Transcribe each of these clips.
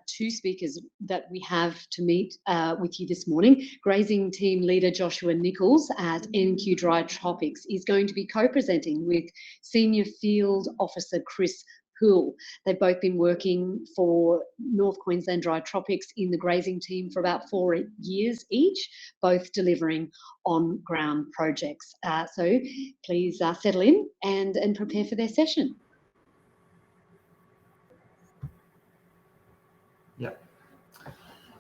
two speakers that we have to meet with you this morning. Grazing team leader Joshua Nicholls at NQ Dry Tropics is going to be co-presenting with Senior Field Officer Chris Poole. They've both been working for North Queensland Dry Tropics in the grazing team for about 4 years each, both delivering on-ground projects. So please settle in and prepare for their session. Yeah.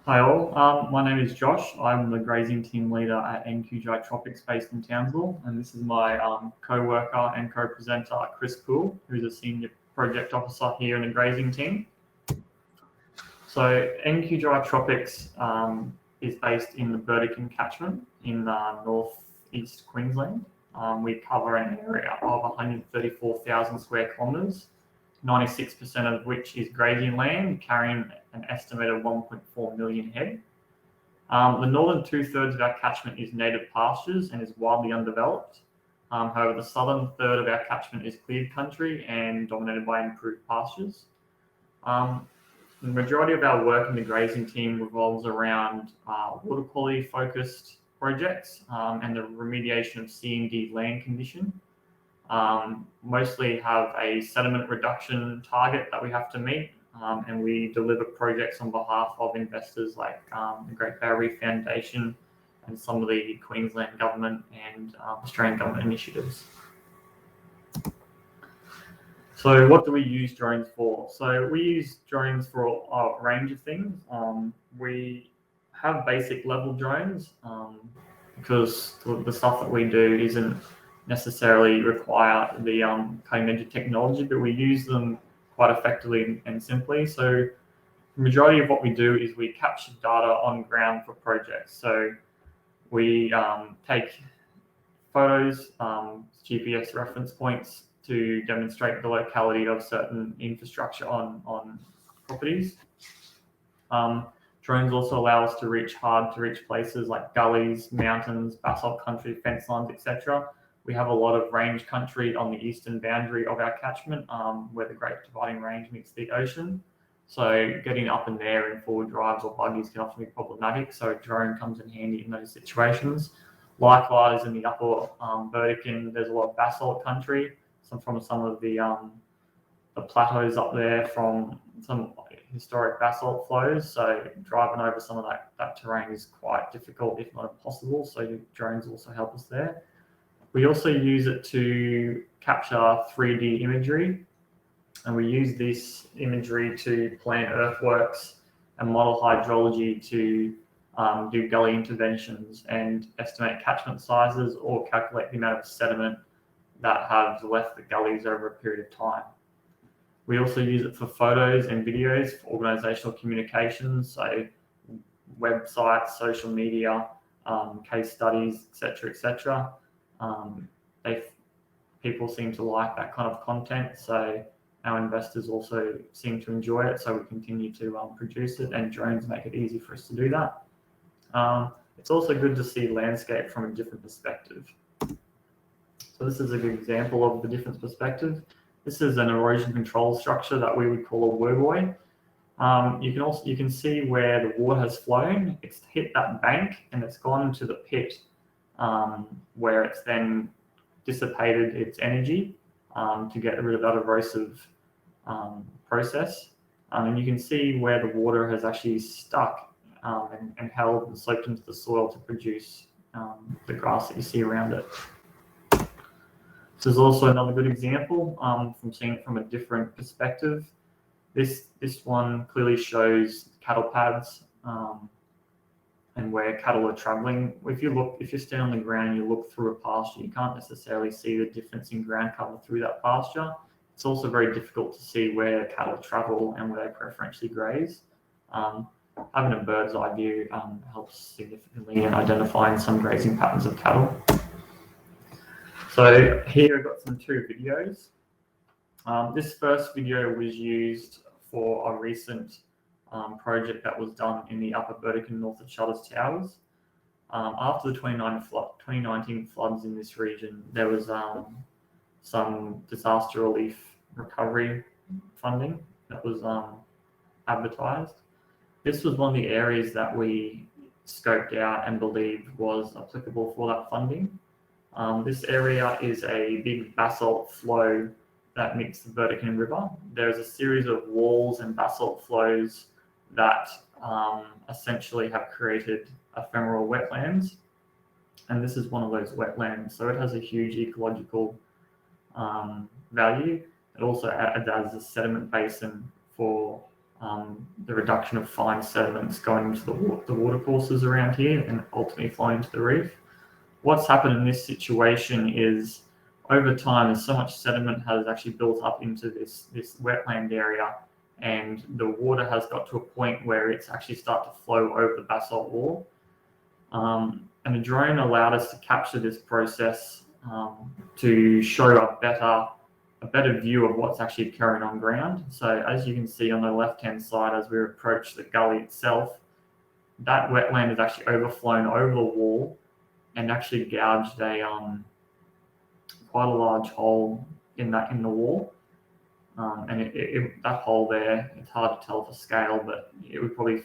Hi all, my name is Josh. I'm the grazing team leader at NQ Dry Tropics based in Townsville, and this is my co-worker and co-presenter Chris Poole, who's a senior project officer here in the grazing team. So NQ Dry Tropics is based in the Burdekin catchment in northeast Queensland. We cover an area of 134,000 square kilometres, 96% of which is grazing land, carrying an estimated 1.4 million head. The northern 2/3 of our catchment is native pastures and is widely undeveloped. However, the southern third of our catchment is cleared country and dominated by improved pastures. The majority of our work in the grazing team revolves around water quality focused projects and the remediation of C&D land condition. Mostly have a sediment reduction target that we have to meet, and we deliver projects on behalf of investors like the Great Barrier Reef Foundation and some of the Queensland government and Australian government initiatives. So what do we use drones for? So we use drones for a range of things. We have basic level drones because the stuff that we do isn't necessarily require the cutting edge of technology, but we use them quite effectively and simply. So the majority of what we do is we capture data on ground for projects. So we take photos, GPS reference points to demonstrate the locality of certain infrastructure on properties. Drones also allow us to reach hard to reach places like gullies, mountains, basalt country, fence lines, etc. We have a lot of range country on the eastern boundary of our catchment, where the Great Dividing Range meets the ocean. So getting up in there in four-wheel drives or buggies can often be problematic. So a drone comes in handy in those situations. Likewise, in the upper Burdekin, there's a lot of basalt country. From some of the plateaus up there from some historic basalt flows. So driving over some of that terrain is quite difficult, if not impossible. So drones also help us there. We also use it to capture 3D imagery, and we use this imagery to plan earthworks and model hydrology to do gully interventions and estimate catchment sizes or calculate the amount of sediment that have left the gullies over a period of time. We also use it for photos and videos for organizational communications, so websites, social media, case studies, etc. People seem to like that kind of content, so our investors also seem to enjoy it, so we continue to produce it, and drones make it easy for us to do that. It's also good to see landscape from a different perspective. So this is a good example of the different perspective. This is an erosion control structure that we would call a worboy. You can see where the water has flown. It's hit that bank and it's gone into the pit, where it's then dissipated its energy to get rid of that erosive process. And you can see where the water has actually stuck and held and soaked into the soil to produce the grass that you see around it. This is also another good example from seeing it from a different perspective. This one clearly shows cattle pads and where cattle are traveling. If you stand on the ground and you look through a pasture, you can't necessarily see the difference in ground cover through that pasture. It's also very difficult to see where cattle travel and where they preferentially graze. Having a bird's eye view helps significantly in identifying some grazing patterns of cattle. So here I've got two videos. This first video was used for a recent project that was done in the upper Burdekin north of Shutters Towers. After the 2019 floods in this region, there was some disaster relief recovery funding that was advertised. This was one of the areas that we scoped out and believed was applicable for that funding. This area is a big basalt flow that meets the Vertican River. There's a series of walls and basalt flows that essentially have created ephemeral wetlands. And this is one of those wetlands. So it has a huge ecological value. It also adds as a sediment basin for the reduction of fine sediments going into the watercourses around here and ultimately flowing into the reef. What's happened in this situation is over time, so much sediment has actually built up into this wetland area, and the water has got to a point where it's actually started to flow over the basalt wall. And the drone allowed us to capture this process to show a better view of what's actually occurring on ground. So as you can see on the left-hand side, as we approach the gully itself, that wetland is actually overflown over the wall and actually gouged a quite a large hole in the wall. And that hole there, it's hard to tell for scale, but it would probably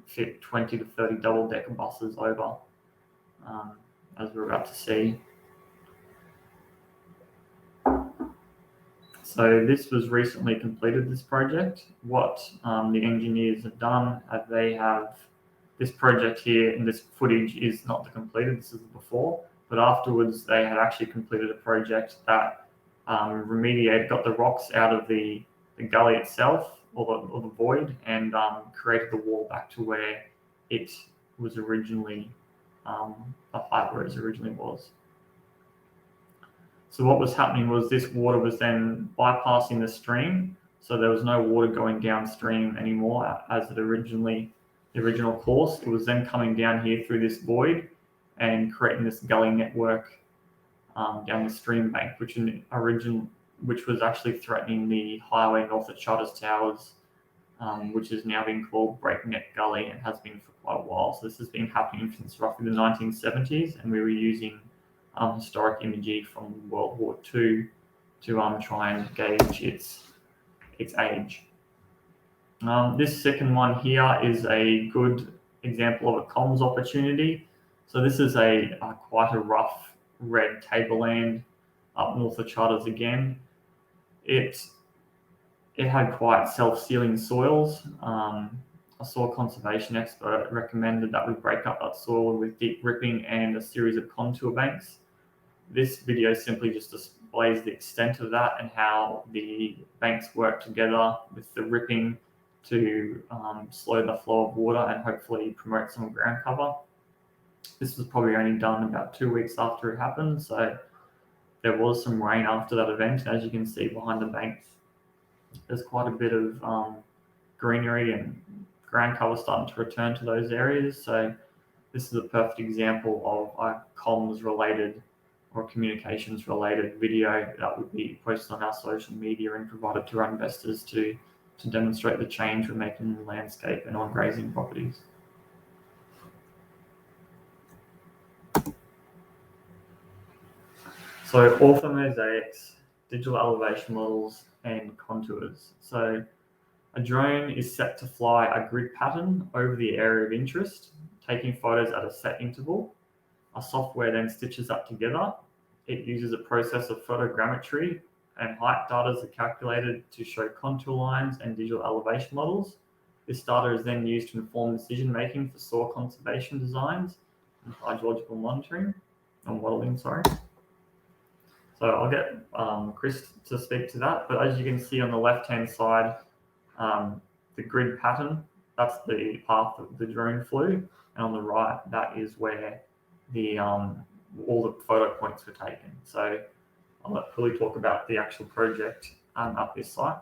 fit 20 to 30 double-decker buses over, as we're about to see. So this was recently completed, this project. What the engineers have done, they have this project here, and this footage is not the completed, this is the before, but afterwards they had actually completed a project that remediated, got the rocks out of the gully itself, or the void, and created the wall back to where it was originally, the height where it originally was. So what was happening was this water was then bypassing the stream, so there was no water going downstream anymore as the original course. It was then coming down here through this void and creating this gully network down the stream bank, which was actually threatening the highway north of Charters Towers, which is now being called Breakneck Gully and has been for quite a while. So this has been happening since roughly the 1970s, and we were using historic imagery from World War II to try and gauge its age. This second one here is a good example of a comms opportunity. So this is quite a rough red tableland up north of Charters again. It had quite self-sealing soils. A soil conservation expert recommended that we break up that soil with deep ripping and a series of contour banks. This video simply just displays the extent of that and how the banks work together with the ripping to slow the flow of water and hopefully promote some ground cover. This was probably only done about 2 weeks after it happened, so there was some rain after that event. As you can see behind the banks, there's quite a bit of greenery and ground cover starting to return to those areas. So this is a perfect example of a comms related or communications related video that would be posted on our social media and provided to our investors to demonstrate the change we're making in the landscape and on grazing properties. So orthomosaics, digital elevation models, and contours. So a drone is set to fly a grid pattern over the area of interest, taking photos at a set interval. Our software then stitches that together. It uses a process of photogrammetry, and height data is calculated to show contour lines and digital elevation models. This data is then used to inform decision making for soil conservation designs and hydrological modeling. So I'll get Chris to speak to that. But as you can see on the left-hand side, the grid pattern, that's the path that the drone flew. And on the right, that is where all the photo points were taken. So I'll let Poole talk about the actual project at this site.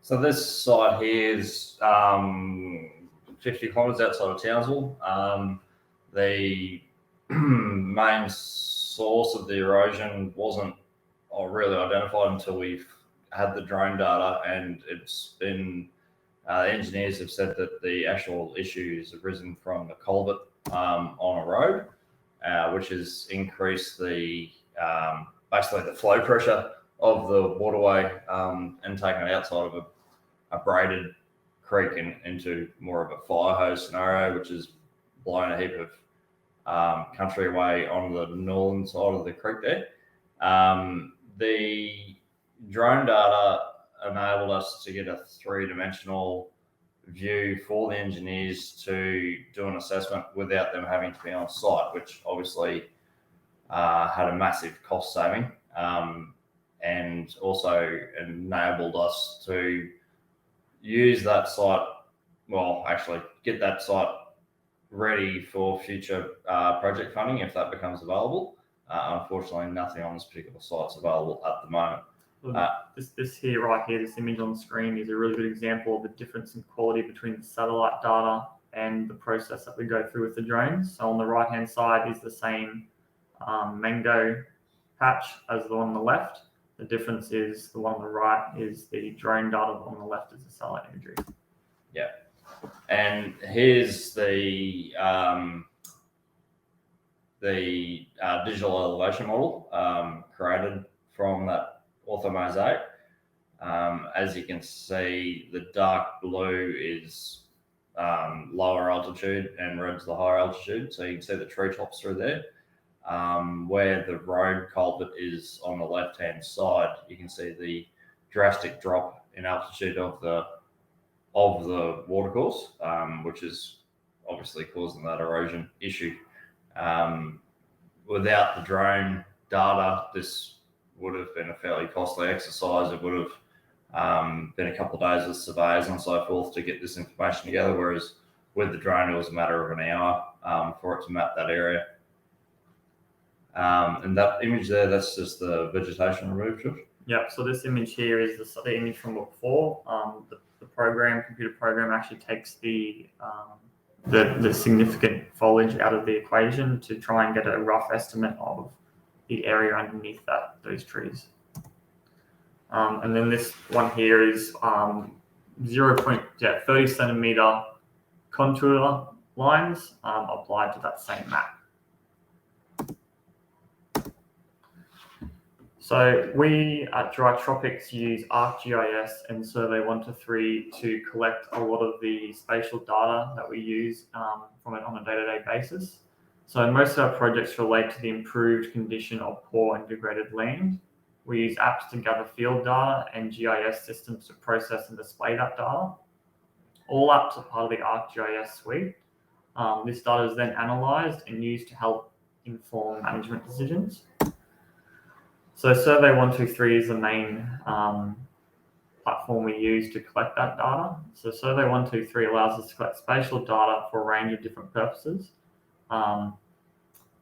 So this site here is 50 kilometres outside of Townsville. The main source of the erosion wasn't really identified until we've had the drone data, and it's been engineers have said that the actual issue has arisen from the culvert on a road, which has increased the basically the flow pressure of the waterway and taken it outside of a braided creek into more of a fire hose scenario, which is blowing a heap of country away on the northern side of the creek there. The drone data enabled us to get a three-dimensional view for the engineers to do an assessment without them having to be on site, which obviously had a massive cost saving, and also enabled us to use that site, actually get that site ready for future project funding if that becomes available. Unfortunately, nothing on this particular site is available at the moment. This image on the screen is a really good example of the difference in quality between the satellite data and the process that we go through with the drones. So on the right-hand side is the same mango patch as the one on the left. The difference is the one on the right is the drone data, on the left is the satellite imagery. Yeah. And here's the digital elevation model created from that orthomosaic. As you can see, the dark blue is lower altitude and red's the higher altitude. So you can see the treetops through there. Where the road culvert is on the left-hand side, you can see the drastic drop in altitude of the watercourse, which is obviously causing that erosion issue. Without the drone data, this would have been a fairly costly exercise. It would have been a couple of days with surveys and so forth to get this information together, whereas with the drone, it was a matter of an hour for it to map that area. And that image there, that's just the vegetation removed. Yeah, so this image here is the image from before. The computer program actually takes the significant foliage out of the equation to try and get a rough estimate of the area underneath those trees. And then this one here is 30 centimeter contour lines applied to that same map. So we at Dry Tropics use ArcGIS and Survey 1 to 3 to collect a lot of the spatial data that we use on a day-to-day basis. So most of our projects relate to the improved condition of poor and degraded land. We use apps to gather field data and GIS systems to process and display that data. All apps are part of the ArcGIS suite. This data is then analysed and used to help inform management decisions. So Survey 123 is the main platform we use to collect that data. So Survey 123 allows us to collect spatial data for a range of different purposes. The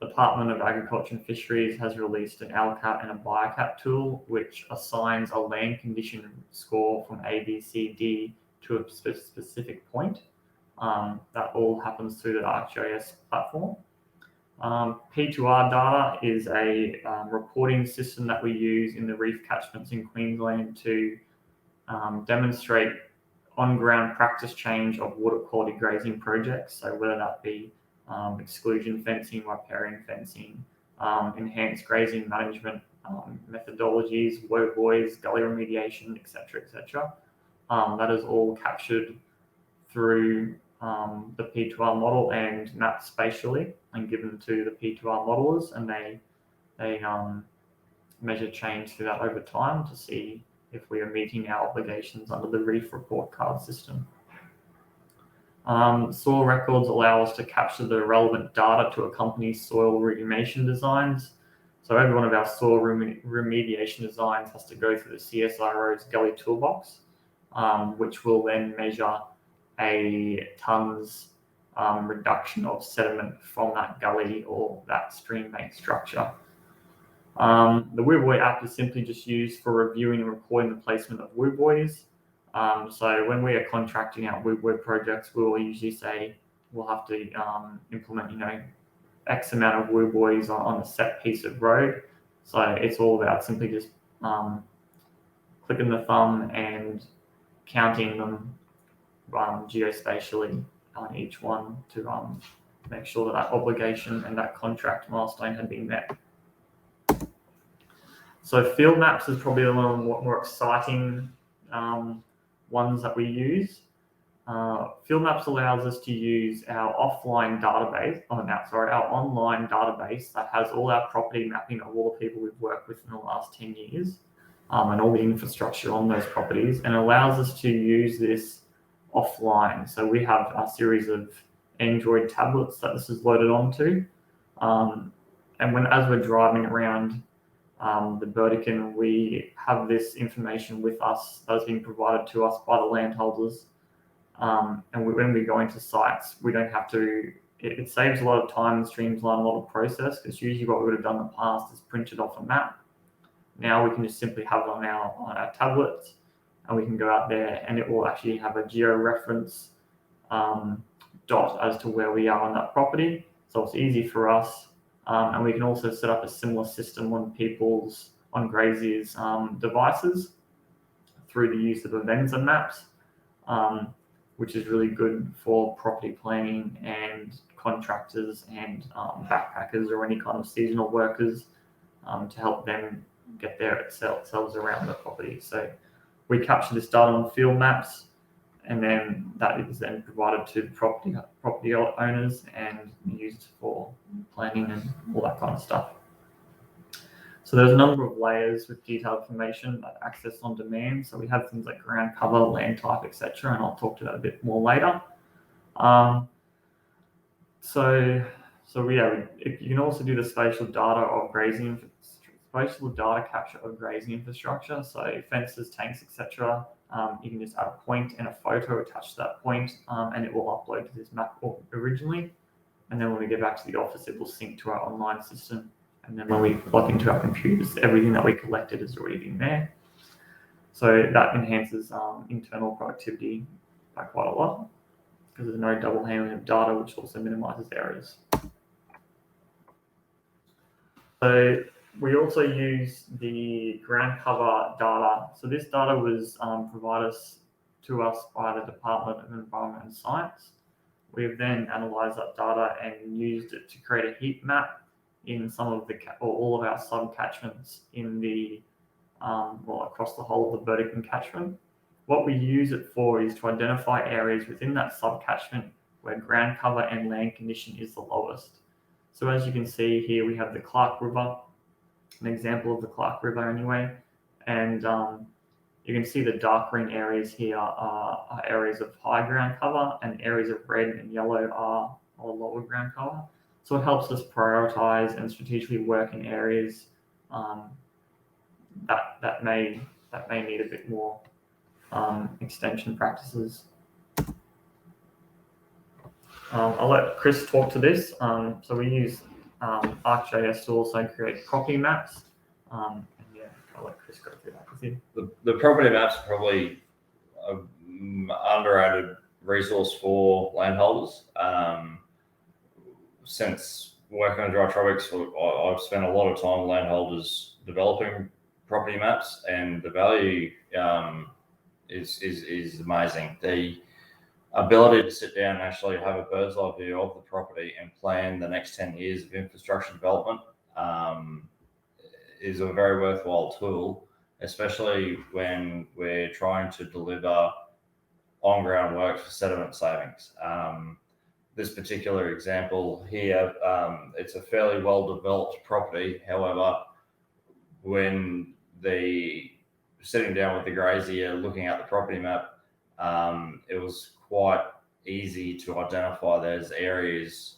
Department of Agriculture and Fisheries has released an LCAT and a BioCat tool, which assigns a land condition score from A, B, C, D to a specific point. That all happens through the ArcGIS platform. P2R data is a reporting system that we use in the reef catchments in Queensland to demonstrate on-ground practice change of water quality grazing projects. So whether that be exclusion fencing, riparian fencing, enhanced grazing management methodologies, wovoids, gully remediation, etc., etc. That is all captured through the P2R model and mapped spatially and given to the P2R modelers, and they measure change through that over time to see if we are meeting our obligations under the reef report card system. Soil records allow us to capture the relevant data to a company's soil remediation designs. So every one of our soil remediation designs has to go through the CSIRO's Gully Toolbox, which will then measure a tonnes reduction of sediment from that gully or that stream-based structure. The woodbuoy app is simply just used for reviewing and recording the placement of woodbuoys. So when we are contracting out woodbuoy projects, we will usually say we'll have to implement, X amount of woodbuoys on a set piece of road. So it's all about simply just clicking the thumb and counting them geospatially on each one to make sure that obligation and that contract milestone had been met. So field maps is probably one of the more exciting ones that we use. Field maps allows us to use our online database that has all our property mapping of all the people we've worked with in the last 10 years and all the infrastructure on those properties, and allows us to use this offline. So we have a series of Android tablets that this is loaded onto. And as we're driving around the Burdekin, we have this information with us that has been provided to us by the landholders. When we go into sites, we don't have to, it saves a lot of time and streamlines a lot of process, because usually what we would have done in the past is printed off a map. Now we can just simply have it on our tablets, and we can go out there and it will actually have a geo-reference dot as to where we are on that property. So it's easy for us. And we can also set up a similar system on Grazier's devices through the use of Avenza maps, which is really good for property planning and contractors and backpackers or any kind of seasonal workers to help them get themselves around the property. So we capture this data on field maps, and then that is then provided to property owners and used for planning and all that kind of stuff. So there's a number of layers with detailed information that are accessed on demand. So we have things like ground cover, land type, etc., and I'll talk to that a bit more later. You can also do the spatial data capture of grazing infrastructure. So fences, tanks, etc. You can just add a point and a photo attached to that point, and it will upload to this map originally. And then when we get back to the office, it will sync to our online system. And then when we plug into our computers, everything that we collected has already been there. So that enhances internal productivity by quite a lot, because there's no double handling of data, which also minimizes errors. So we also use the ground cover data. So this data was provided to us by the Department of Environment and Science. We've then analysed that data and used it to create a heat map in some of all of our sub-catchments in the across the whole of the Burdekin catchment. What we use it for is to identify areas within that sub-catchment where ground cover and land condition is the lowest. So as you can see here, we have the Clark River, an example of the Clark River anyway, and you can see the dark green areas here are areas of high ground cover, and areas of red and yellow are lower ground cover. So it helps us prioritize and strategically work in areas that may need a bit more extension practices. I'll let Chris talk to this. So we use ArcGIS to also create property maps. I'll let Chris go through that with you. The property maps are probably an underrated resource for landholders. Since working on dry tropics, I've spent a lot of time with landholders developing property maps, and the value is amazing. The ability to sit down and actually have a bird's eye view of the property and plan the next 10 years of infrastructure development is a very worthwhile tool, especially when we're trying to deliver on-ground work for sediment savings. This particular example here, it's a fairly well-developed property. However, when sitting down with the grazier, looking at the property map, it was quite easy to identify those areas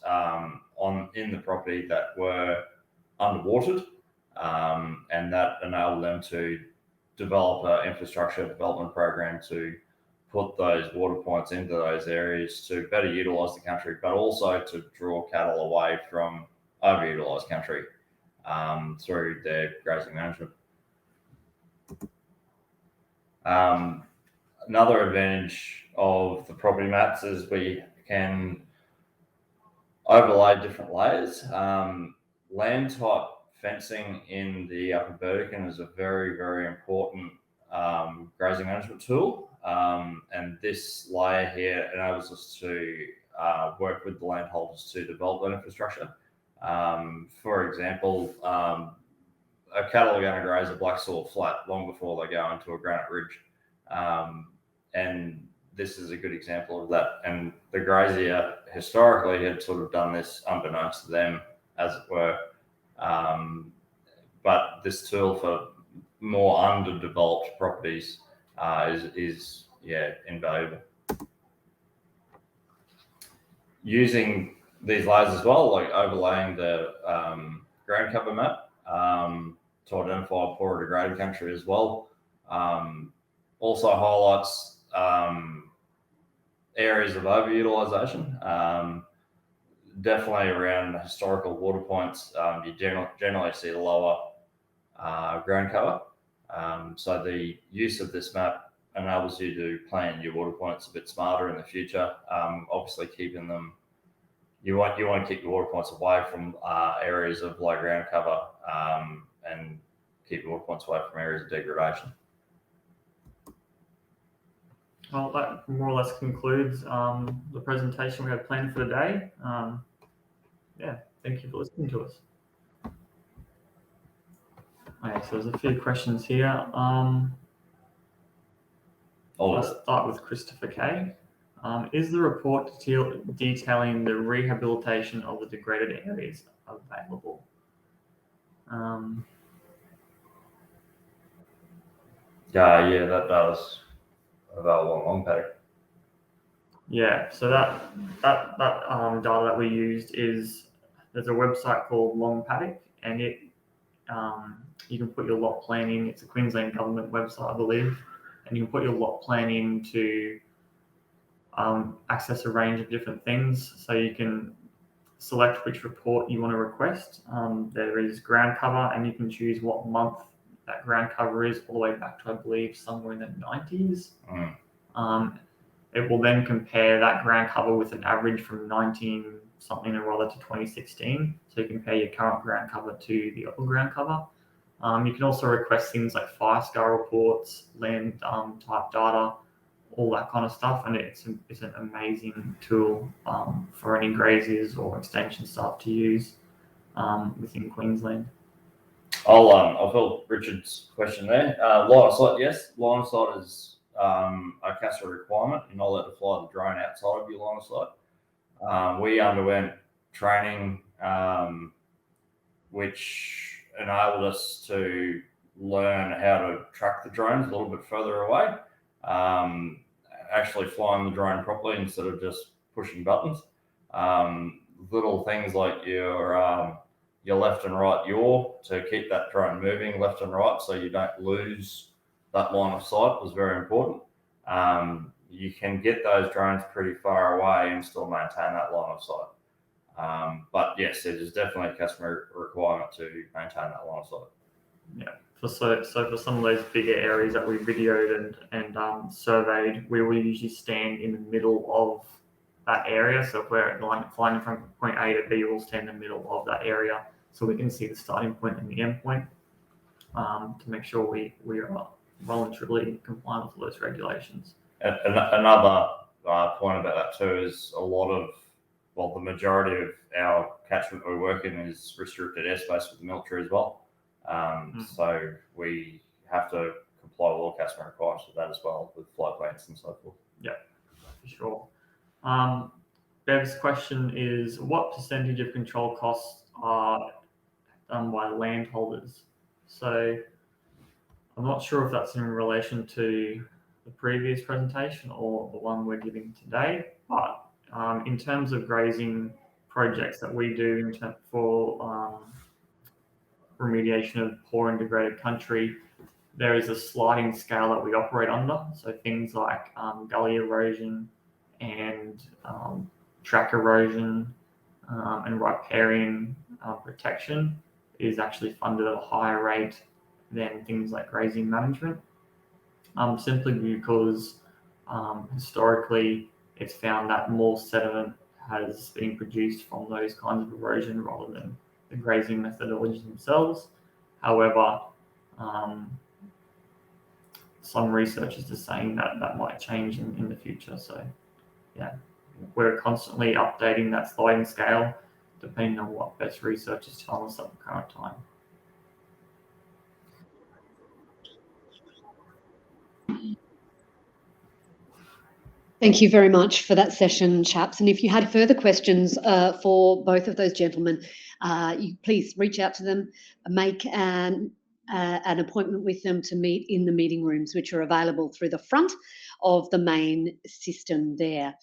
in the property that were underwatered, and that enabled them to develop an infrastructure development program to put those water points into those areas to better utilise the country, but also to draw cattle away from overutilised country through their grazing management. Another advantage of the property maps is we can overlay different layers. Land type fencing in the Upper Burdekin is a very, very important grazing management tool. And this layer here enables us to work with the landholders to develop that infrastructure. For example, a cattle are going to graze a black soil flat long before they go into a granite ridge. And this is a good example of that. And the grazier historically had sort of done this unbeknownst to them, as it were. But this tool for more underdeveloped properties is invaluable. Using these layers as well, like overlaying the ground cover map to identify poorer degraded country as well. Also highlights areas of overutilisation. Definitely around historical water points, you generally see lower ground cover. So the use of this map enables you to plan your water points a bit smarter in the future. Obviously, keeping them, you want to keep your water points away from areas of low ground cover, and keep your water points away from areas of degradation. Well, that more or less concludes the presentation we had planned for the day. Thank you for listening to us. Okay, so there's a few questions here. I'll start with Christopher K. Is the report detailing the rehabilitation of the degraded areas available? That does. Available on Long Paddock. Yeah, so that data that we used is, there's a website called Long Paddock, and it you can put your lot plan in. It's a Queensland government website, I believe, and you can put your lot plan in to access a range of different things. So you can select which report you want to request. There is ground cover, and you can choose what month that ground cover is, all the way back to, I believe, somewhere in the 90s. It will then compare that ground cover with an average from 19 something or other to 2016. So you compare your current ground cover to the old ground cover. You can also request things like fire scar reports, land type data, all that kind of stuff, and it's an amazing tool for any graziers or extension staff to use within Queensland. I'll fill Richard's question there. Line of sight, yes. Line of sight is a CASA requirement. You're not allowed to fly the drone outside of your line of sight. We underwent training, which enabled us to learn how to track the drones a little bit further away, actually flying the drone properly instead of just pushing buttons. Little things like your left and right yaw to keep that drone moving left and right so you don't lose that line of sight was very important. You can get those drones pretty far away and still maintain that line of sight. But yes, it is definitely a customer requirement to maintain that line of sight. Yeah. So for some of those bigger areas that we videoed and surveyed, we will usually stand in the middle of that area. So if we're flying from point A to B, we'll stand in the middle of that area so we can see the starting point and the end point, to make sure we are well and truly compliant with those regulations. Another point about that too is the majority of our catchment we work in is restricted airspace with the military as well. So we have to comply with all customer requirements with that as well, with flight plans and so forth. Yeah, for sure. Bev's question is, what percentage of control costs are done by landholders? So I'm not sure if that's in relation to the previous presentation or the one we're giving today, but in terms of grazing projects that we do for remediation of poor and degraded country, there is a sliding scale that we operate under. So things like gully erosion and track erosion and riparian protection is actually funded at a higher rate than things like grazing management, simply because historically it's found that more sediment has been produced from those kinds of erosion rather than the grazing methodologies themselves. However, some research is just saying that might change in the future. So yeah, we're constantly updating that sliding scale depending on what best research is telling us at the current time. Thank you very much for that session, chaps. And if you had further questions for both of those gentlemen, you please reach out to them, make an appointment with them to meet in the meeting rooms, which are available through the front of the main system there.